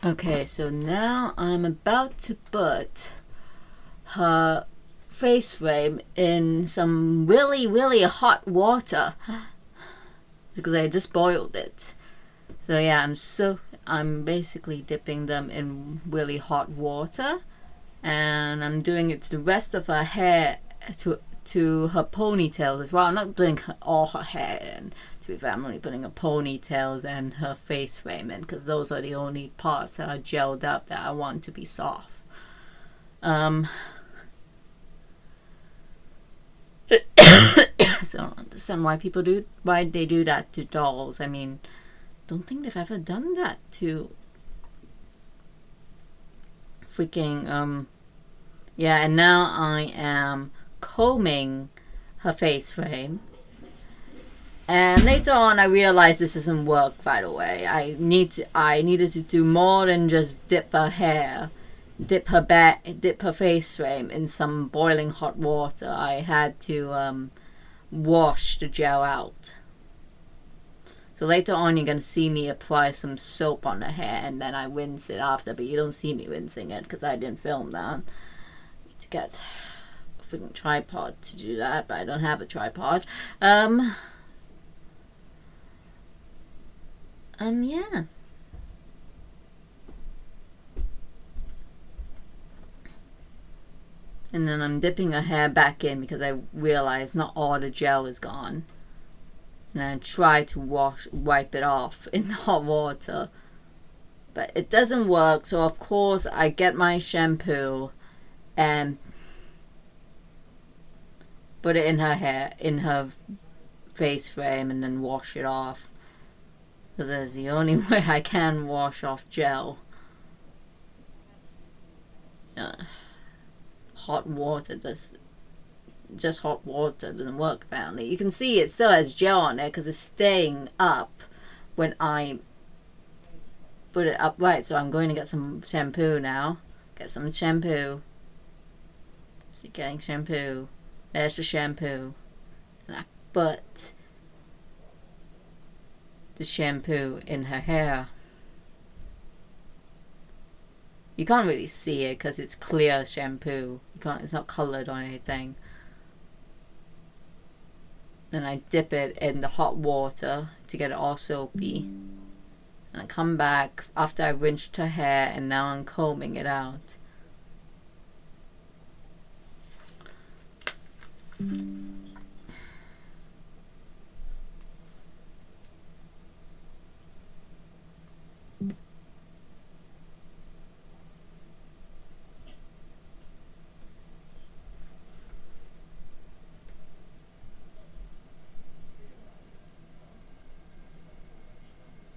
Okay, so now I'm about to put her face frame in some really, really hot water because I just boiled it. So yeah, I'm basically dipping them in really hot water, and I'm doing it to the rest of her hair, to her ponytails as well. I'm not doing all her hair in. To be fair, I'm only putting her ponytails and her face frame in because those are the only parts that are gelled up that I want to be soft. So I don't understand why they do that to dolls. I mean, don't think they've ever done that to freaking yeah. And now I am combing her face frame, and later on I realized this doesn't work right away. I needed to do more than just dip her face frame in some boiling hot water. I had to wash the gel out. So later on you're going to see me apply some soap on the hair, and then I rinse it after, but you don't see me rinsing it because I didn't film that. I need to get a freaking tripod to do that, but I don't have a tripod. Yeah. And then I'm dipping her hair back in because I realized not all the gel is gone. And I try to wipe it off in hot water, but it doesn't work. So of course I get my shampoo and put it in her face frame, and then wash it off because that's the only way I can wash off gel. Hot water just hot water doesn't work apparently. You can see it still has gel on it because it's staying up when I put it upright. So I'm going to get some shampoo now. Get some shampoo. So getting shampoo. There's the shampoo. And I put the shampoo in her hair. You can't really see it because it's clear shampoo. It's not colored or anything. Then I dip it in the hot water to get it all soapy. And I come back after I rinsed her hair, and now I'm combing it out.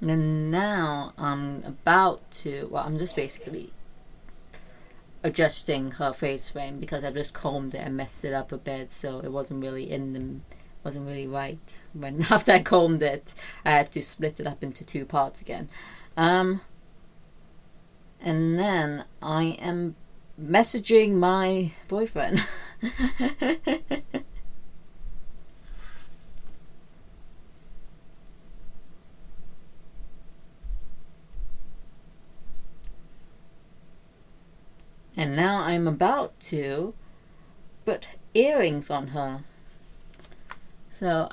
And now I'm I'm just basically adjusting her face frame because I just combed it and messed it up a bit, so it wasn't really right. When after I combed it, I had to split it up into two parts again. And then I am messaging my boyfriend. And now I'm about to put earrings on her. So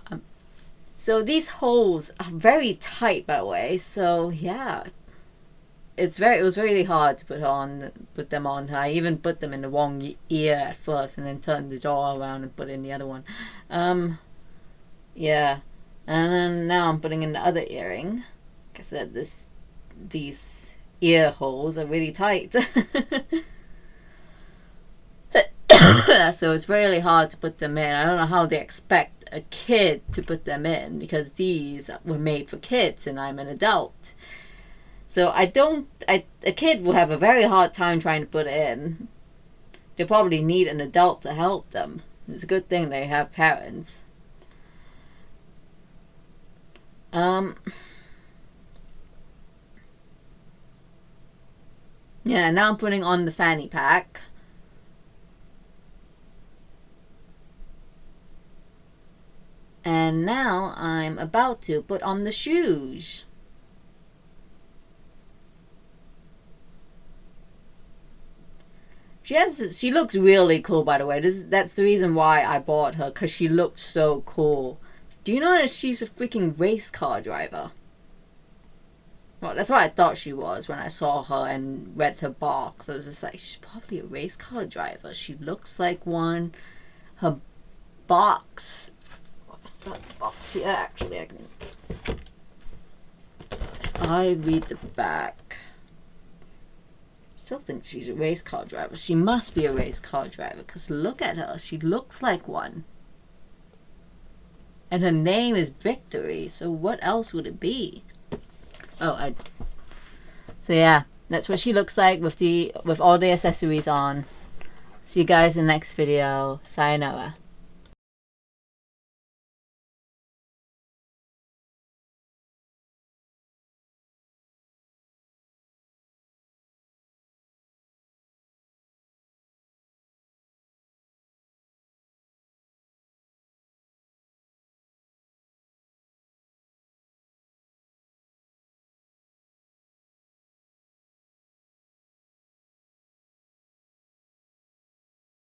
these holes are very tight, by the way. So yeah, it was really hard to put them on her. I even put them in the wrong ear at first, and then turned the jaw around and put in the other one. Yeah, and then now I'm putting in the other earring. Like I said, these ear holes are really tight. So it's really hard to put them in. I don't know how they expect a kid to put them in because these were made for kids and I'm an adult. So a kid will have a very hard time trying to put it in. They probably need an adult to help them. It's a good thing they have parents. Yeah, now I'm putting on the fanny pack. And now I'm about to put on the shoes. She looks really cool, by the way. That's the reason why I bought her, because she looked so cool. Do you know that she's a freaking race car driver? Well, that's what I thought she was when I saw her and read her box. I was just like, she's probably a race car driver. She looks like one. Her box. Let's start the box here. Actually, I can. If I read the back. Still think she's a race car driver. She must be a race car driver, because look at her. She looks like one. And her name is Victory. So what else would it be? Oh, so yeah, that's what she looks like with all the accessories on. See you guys in the next video. Sayonara.